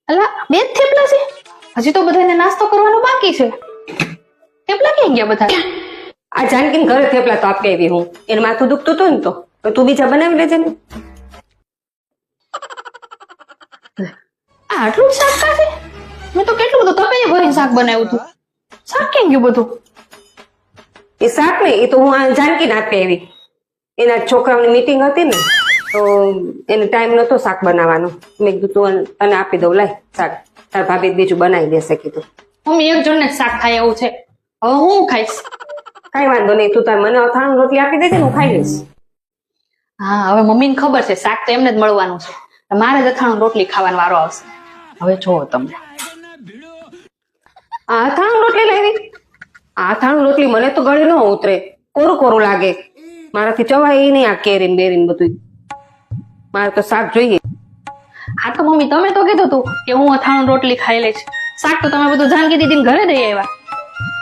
અલા બે જ થેપલા છે? હજી તો બધાને નાસ્તો કરવાનો બાકી છે. થેપલા ક્યાં ગયા બધા? આ જાનકીને ઘરે થેપલા તો આપી આવી હું. એને માથું દુખતું હતું ને તો તું બીજા બનાવી લેજે ને. આટલું જ શાક કાઢે? મેં તો કેટલું બધું તપેલી ભરીને શાક બનાવ્યું હતું. શાક ક્યાં ગયું બધું? એ શાક ને એ તો હું આ જાનકીને આપી આવી. એના છોકરાઓની મીટિંગ હતી ને તો એને ટાઈમ નતો શાક બનાવવાનો. મેં કીધું તું તને આપી દઉં, લાય શાક. તાર ભાભી બીજું બનાવી દેશે કીધું. મમ્મી એક જણને જ શાક ખાય એવું છે, હવે હું ખાઈશ. કઈ વાંધો નહીં, તું તાર મને અથાણું રોટલી આપી દેજે ને હું ખાઈ લઈશ. હા હવે મમ્મીને ખબર છે શાક તો એમને જ મળવાનું છે, મારે જ અથાણું રોટલી ખાવાનો વારો આવશે. હવે જોવો તમે. આ અથાણું રોટલી લાવી? આ અથાણું રોટલી મને તો ગળી ન ઉતરે, કોરું કોરું લાગે. મારાથી ચવાય નહીં આ કેરીન બેરીન બધું. મારે તો શાક જોઈએ. હા તો મમ્મી તમે તો કીધું તું કે હું અથાણું રોટલી ખાઈ લઈશ. શાક તો તમે બધું જાનકી દીદીને ઘરે દઈ આવ્યા.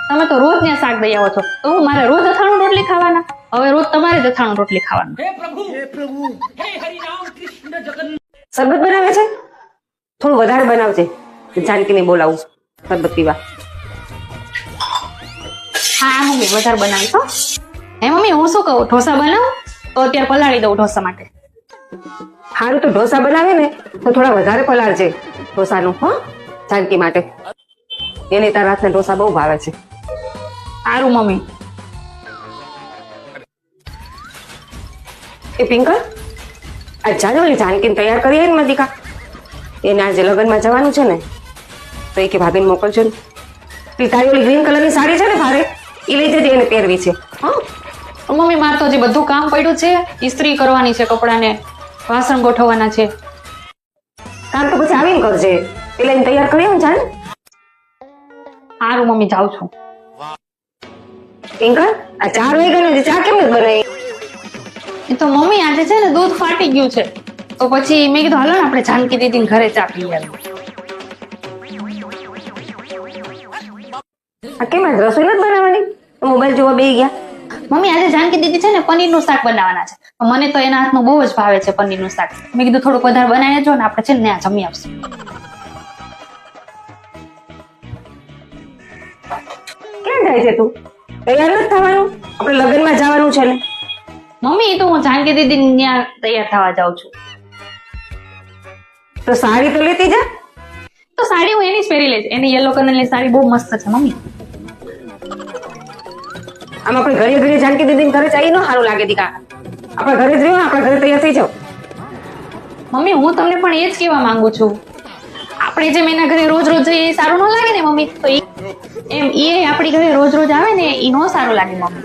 તમે તો રોજ ત્યાં શાક દઈ આવો છો, તો હું મારે રોજ અથાણું રોટલી ખાવાના? હવે રોજ તમારે જ અથાણું રોટલી ખાવાનું. શરબત બનાવે છે? થોડું વધારે બનાવજે, જાનકીને બોલાવું શરબત પીવા. હા મમ્મી વધારે બનાવીશ હો. હે મમ્મી હું શું કહું, ઢોસા બનાવું તો અત્યારે પલાળી દઉં ઢોસા માટે. સારું તો ઢોસા બનાવે ને તો થોડા વધારે પલાળજે ઢોસાનું, હો જાનકી માટે. એને તારા હાથના ઢોસા બહુ ભાવે છે. સારું મમ્મી. એ પિંકલ, આ જાનવલી જાનકીને તૈયાર કરી ને મધિકા. એને આજે લગ્નમાં જવાનું છે ને તો એ કે ભાભીને મોકલજો ને. એ તારી ઓલી ગ્રીન કલરની સાડી છે ને ભારે, એ લઈ જજે, એને પહેરવી છે. હા મમ્મી મારે તો હજી બધું કામ પડ્યું છે, ઇસ્ત્રી કરવાની છે કપડાને, વાસણ ગોઠવવાના છે. કામ તો પછી આવીને કરજે, પેલા એને તૈયાર કરી આવ જાને. સારું મમ્મી જાઉં છું. પિંકલ, આ 4 વાગ્યાનો ચા કેમ નથી બનાવી? એ તો મમ્મી આજે છે ને દૂધ ફાટી ગયું છે, તો પછી મેં કીધું હાલો ને આપણે જાનકી દીદીને ઘરે ચા પી આવીએ. આ કેમ આજ રસોઈ નથી બનાવવાની? મોબાઈલ જોવા બેસી ગયા? મમ્મી આજે જાનકી દીદી છે ને પનીરનું શાક બનાવવાના છે, મને તો એના હાથનું બહુ જ ભાવે છે પનીરનું શાક. મેં કીધું થોડુંક વધારે બનાવી દેજો ને આપણે છે ને ત્યાં જમી આવશું. ક્યાં જાય છે તું? તૈયાર નથી થવાનું? આપણે લગ્નમાં જવાનું છે ને. મમ્મી એ તો હું જાનકી દીદી ત્યાં તૈયાર થવા જાઉં છું. તો સાડી તો લેતી જા. તો સાડી હું એની જ પહેરી લઈશ, એની યલો કલરની સાડી બહુ મસ્ત છે મમ્મી. આમ આપણે ઘરે ઘરે જાનકી દીદી ઘરે જઈએ ન સારું લાગે દીકા. આપણે ઘરે જ રહ્યો, આપણે ઘરે તૈયાર થઈ જાવ. મમ્મી હું તમને પણ એ જ કહેવા માંગુ છું, આપણે જેમ એના ઘરે રોજ રોજ જઈએ એ સારું ન લાગે ને મમ્મી, તો એમ એ આપણી ઘરે રોજ રોજ આવે ને એ નો સારું લાગે મમ્મી.